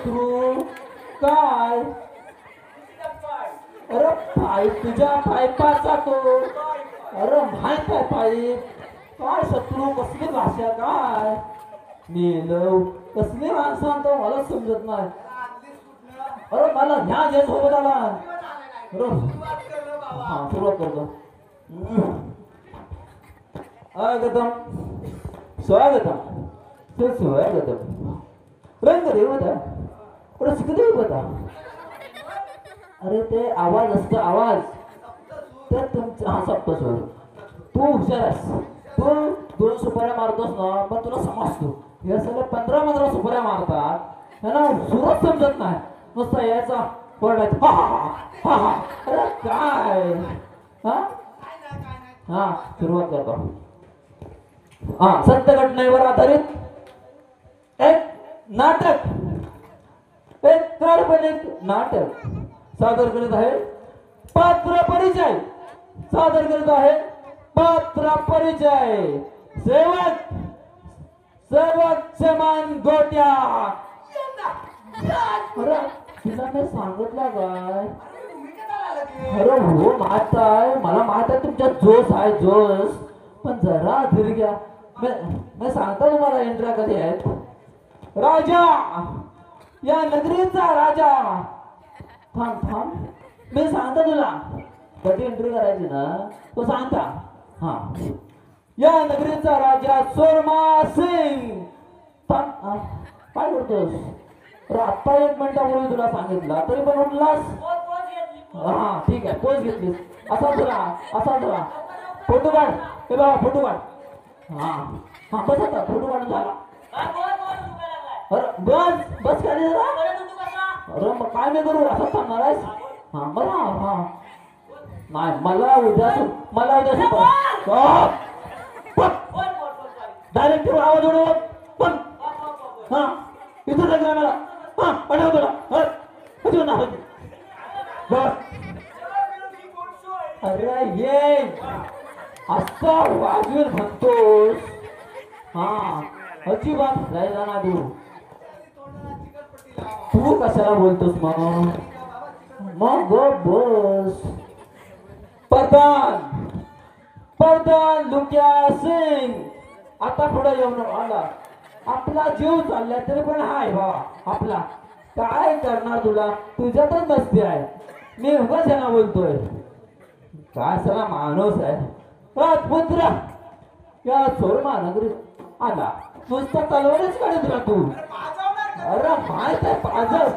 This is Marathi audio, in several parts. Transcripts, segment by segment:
शत्रू काय? अरे पाईप तुझ्या पाईपाचा तो. अरे माहित आहे पाईप काय शत्रू कसली भाषा काय मेलव कसली माणसं तो मला समजत नाही. अरे मला ह्या जे सोबत आला. अरे हा सुरुवात करतो. स्वागतम स्वागतम सुस्वागतम रंगदेवता रसिकदेवता. अरे ते आवाज असतो आवाज तर तुमचा हा सप्तस्वर. तू हुशार आहेस. तू 2 सुपाऱ्या मारतोस ना पण तुला समजतो. हे सगळे 15 सुपाऱ्या मारतात त्यांना सुरच समजत नाही. नुसता यायचा ओरडायचा हा हा हा हा. अरे काय हा हा सुरुवात करतो. हा सत्य घटनेवर आधारित एक नाटक एक काल्पनिक नाटक सादर करीत आहे. पात्र परिचय सादर करीत आहे. पात्र परिचय सेवक सेवक समान गोट्या. अरे तुला मी सांगितलं काय? अरे हो माहित आहे मला माहित आहे तुमच्या जोश आहे जोश पण जरा धीर घ्या. मी सांगतो तुम्हाला एंट्र्या कधी आहेत. राजा या नगरीचा राजा. थांब थांब मी सांगतो तुला कधी एंट्री करायची ना तो सांगता. हा या नगरीचा राजा सोरमा सिंग. काय करतोस? अरे आत्ता 1 मिनिटापूर्वी तुला सांगितलं तरी पण उठलास. हा ठीक आहे पोच घेतलीस. असा तुला फोटो काढ. हे बाबा फोटो काढ. हा हा बस आता फोटो काढून झाला. अरे बस बस खाली जरा. अरे मग काय नाही करू असं थांबणार आहेस. हा मला हा नाही मला उद्या डायरेक्ट आवाज ओढव पण हा इथं लागला मला. हा आठव तुला बस. अरे ये असा वाजवीर म्हणतोस. हा अजिबात राहिला ना तू कशाला बोलतोस मग बस. प्रधान लुक्या सिंग आता पुढे येऊन आला. आपला जीव चाललाय तरी पण हाय बाबा आपला काय करणार तुला तुझ्यातच मस्ती आहे. मी उगाच यांना बोलतोय काय सगळा माणूस आहे. राजपुत्र या सोरमा नगरीत आला नुसता तलवारीच काढत तुला तू. अरे माहित आहे पाजर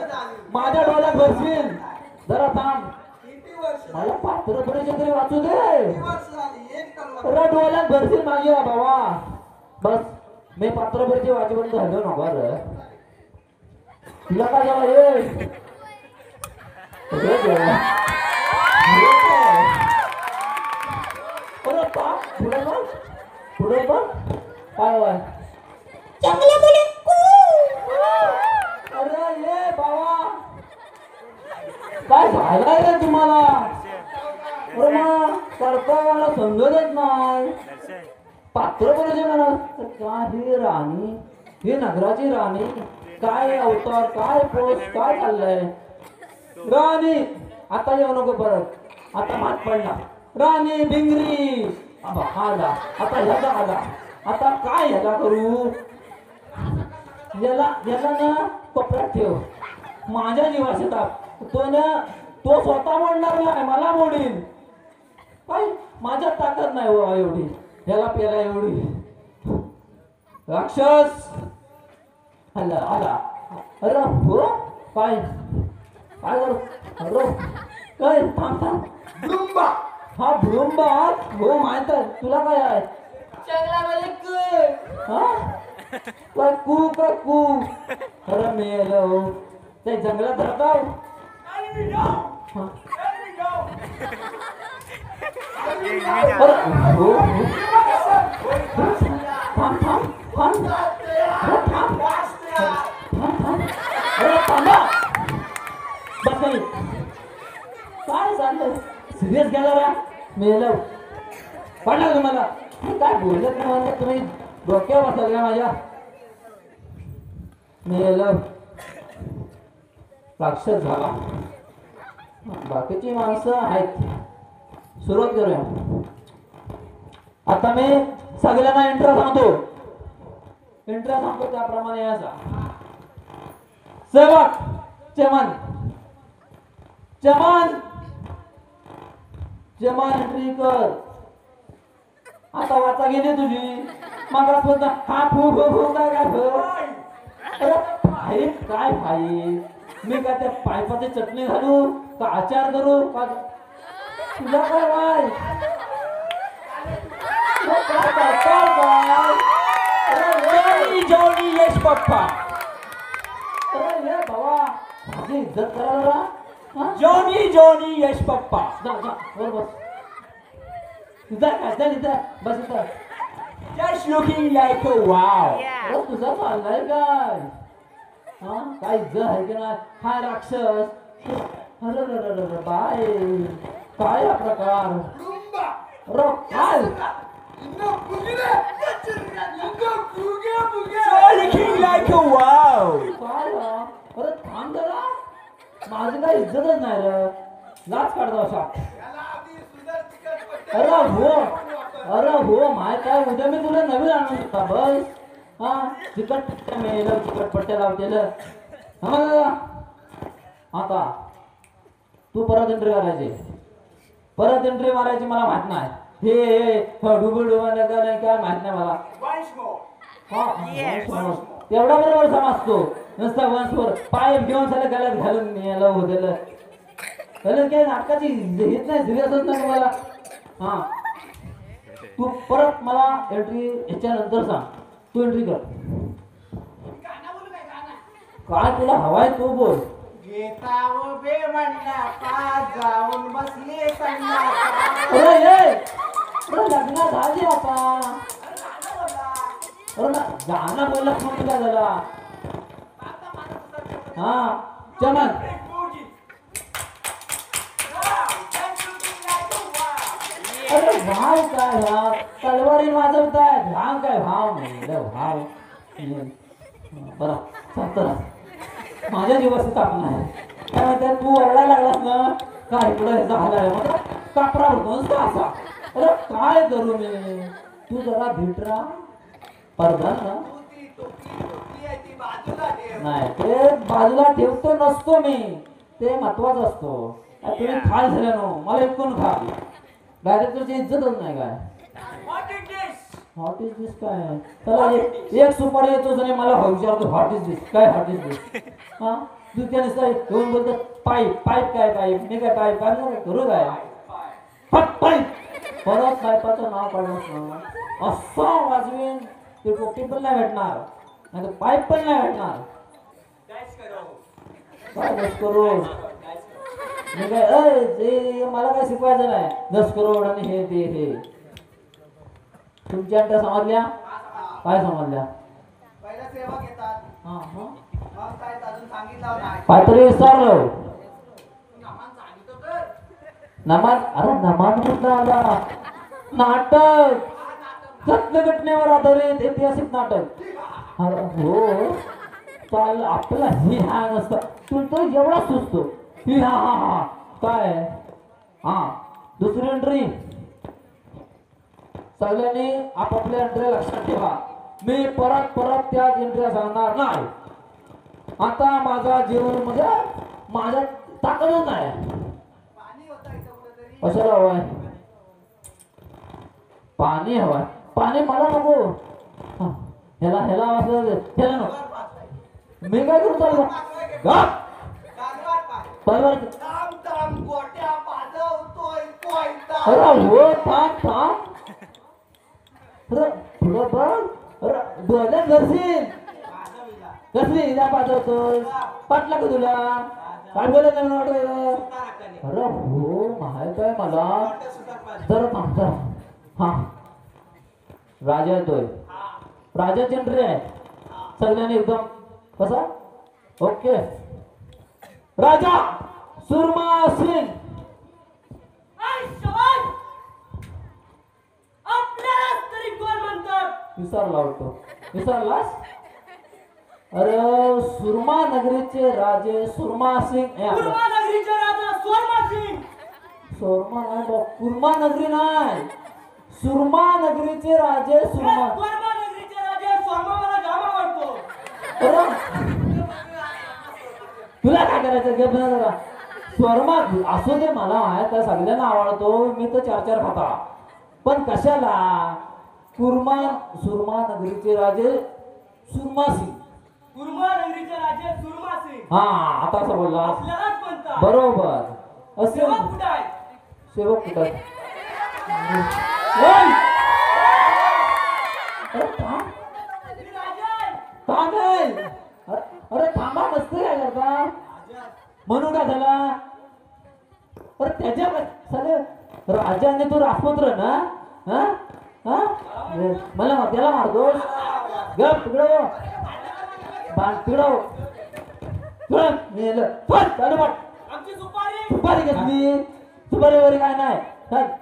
माझ्या डोळ्यात भरशील. जरा थांब मला पात्र परिचय तरी वाचू दे. अरे डोळ्यात भरशील माझ्या बाबा. बस मी पात्र परिचय वाचेपर्यंत हल्लो नको. अरे तुला काय झालं हे पुढे बघ काय वाय. अरे ये बाबा काय झालंय रे तुम्हाला? अरे मग करता मला समजतच नाही. पात्र परिचय म्हणा काय ही राणी ही नगराची राणी काय अवतार काय पोस्ट काय चाललंय. राणी आता येऊ नको परत आता मात पडला. राणी भिंगरी आला आता ह्याला आला. आता काय ह्याला करू? याला ना कोपऱ्यात ठेव. माझ्या जीवाशी ताप तो स्वतः मोडणार नाही मला मोडील. काय माझ्या ताकद नाही बाबा एवढी ह्याला पेला एवढी. राक्षस आला आला. अरे हो काय काय करू? अरे काय थांब भ्रुंबा. हा भ्रुंबा हो माहित आहे तुला काय आहे जंगलामध्ये काय कू. अरे मेलो ते जंगलात राहतो. काय चाललंय सिरियस गेला मेलो पडला तुम्हाला काय बोलत नाही म्हणलं तुम्ही डोक्यावर बसला का माझ्या मेलो. राक्षस झाला. बाकीची माणसं आहेत. सुरुवात करूया. आता मी सगळ्यांना इंट्रो सांगतो. इंट्रो सांगतो त्याप्रमाणे याचा. सेवक चमन चमन चमन एंट्री कर. आता वाचा गेली तुझी. मग हा फू फू फू काय अरे फाईट काय फाईट. मी काय त्या पायपाची चटणी घालू का आचार करू का तुला काय वाय जॉनी यश पप्पा. अरे ये बाबा माझी इज्जत करा. जॉनी यश पप्पा. जा जा वर बस. इथं बस इथं. Just looking like a wow. अरे तुझा चाललाय काय. हा काय इज्जत आहे की नाही. हा राक्षस. अरे बाय काय हा प्रकार. अरे काय So looking like a wow. काय अरे थांब जरा. माझी काय इज्जतच नाही रे. लाच काढतो अशा. अरे हो माय काय उद्या मी तुला नवीन आणू शकता बस. हा चिकट पट्ट्या मिळेल चिकट पट्ट्या लावतेलं. आता तू परत एंट्री करायची. परत एंट्री मारायची मला माहित नाही. हे डुबल नाही काय माहित नाही मला. तेवढा बरोबर समजतो. नुसता वंशवर पाय घेऊन झालं गळ्यात घालून यायला होतेलं. काय नाटकाची हेच नाही सिरियसच नाही मला. हा तू परत मला एंट्री ह्याच्यानंतर सांग. तू एंट्री कर. काय तुला हवाय तू बोल. जाऊन बसले अरे ये लग्न झाली आता. अरे गाणं बोलला म्हणून काय झाला. हा चमन अरे भाव काय ह्या तलवारी वाजवताय. भाव काय भाव म्हणलं भाव. बरं चालतं माझ्या जीवाचं तापण आहे. काय म्हणतात तू ओरडायला लागलास ना काय इकडं ह्याचा हालाय मग कापरा होतो असा. अरे काय करू मी. तू जरा भेट राहा पडदा ना. नाही ते बाजूला ठेवतो नसतो मी. ते महत्वाचं असतो. तुम्ही खाल झाल्यानो मला इतकून खा. डायरेक्टरची इज्जतच नाही काय. व्हॉट इज दिस काय. चला एक सुपारी येतो आणि मला विचारतो व्हॉट इज दिस काय व्हॉट इज दिस. हा दुसऱ्या नुसतं घेऊन बोलतो पाईप पाईप काय पाईप. मी काय पाईप काय करू काय. पाईप परत पाईपाचं नाव काढलं ना असं वाजवीन ते टोपी पण नाही भेटणार. नाही तर पाईप पण नाही भेटणार. काय दस करोड. मी काय मला काय शिकवायचं नाही. 10 करोड आणि हे ते हे. तुमच्या अंड्या समजल्या काय समजल्या. काहीतरी विचारलं. नमान अरे नमान कुठं आला. नाटक सत्यघटनेवर आधारित ऐतिहासिक नाटक. हो चाल आपला ही हा नसतं. तू तो एवढा सुचतो ही हा हा हा काय. हा दुसरी एंट्री. सगळ्यांनी आपापल्या एंट्री लक्षात ठेवा. मी परत परत त्याच एंट्री सांगणार नाही. आता माझा जीवन म्हणजे माझ्या ताकदच नाही. कशाला हवाय पाणी. हवाय पाणी मला नको. ह्याला ह्याला असं ह्याला नको. मी काय करू चालू अरे हो थांब थांब. अरे पुढं बघ. अरे डोळ्यात घरशील कसली इजा पाठवतोय. पाटला का तुला काय बोलत नाही वाटत. अरे हो माहित आहे मला. जरा थांबता. हा राजा येतोय. राजाची एंट्री आहे. सगळ्यांनी एकदम कसा ओके. राजा सुरमा सिंग. विसरला होतो. विसरलास अरे सुरमा नगरीचे राजे सुरमा सिंग हे आपलं. कुर्मा नगरीचे राजा सुरमा सिंग. सुरमा नाही बा, कुर्मा नगरी नाही, सुरमा नगरीचे राजे सुरमा. कुर्मा नगरीचे राजे सुरमा मला जाम आवडतो. अरे तुला काय करायचं घे बघ जरा. स्वर्मा असू दे, मला माहित आहे सगळ्यांना आवडतो, मी तर चार चार खाता. पण कशाला कुर्मा सुरमा नगरीचे राजे सुरमा सिंग. कुर्मा नगरीचे राजे सुरमा सिंग. हा आता असं बोलला आपल्यालाच म्हणतात. बरोबर. असे सेवक कुठे आहे? सेवक कुठं आहेत? ओय! अरे थांब. मी राजा आहे. थांब आहे. अरे थांबा, नसते काय करता म्हणून काय झाला. अरे त्याच्या साले राजाने तो राजपुत्र ना. हा हा मला त्याला मारतोस. गप तिकडं बाण तिकडं चालू पाठ. आमची सुपारी. सुपारी घेतली. सुपारी वगैरे काय नाही.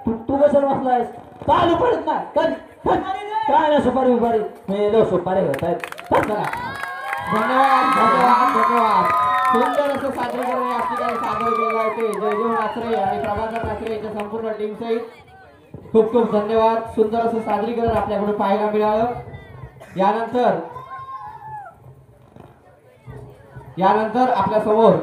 तू कशाला बसलायस. चालू पडत नाही. काय नाही सुपारी बिपारी मेलो. सुपारी घेत आहेत. धन्यवाद धन्यवाद धन्यवाद. सुंदर असं सादरीकरण या ठिकाणी सादर केलं आहे ते जयदेव नाचरे आणि प्रभाकर नाचरे यांच्या संपूर्ण टीम सहित खूप खूप धन्यवाद. सुंदर असं सादरीकरण आपल्याकडून पाहायला मिळालं. यानंतर आपल्या समोर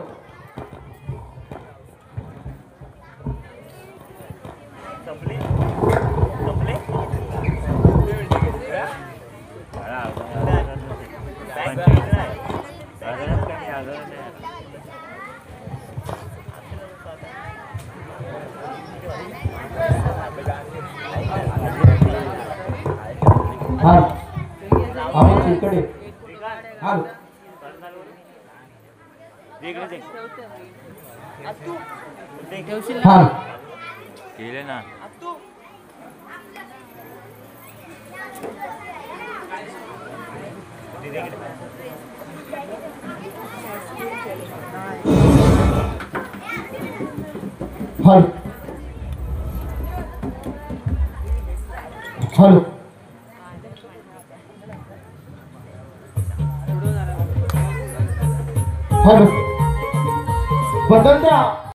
इकडे केले ना. हॅलो हॅलो हॅलो बदल द्या.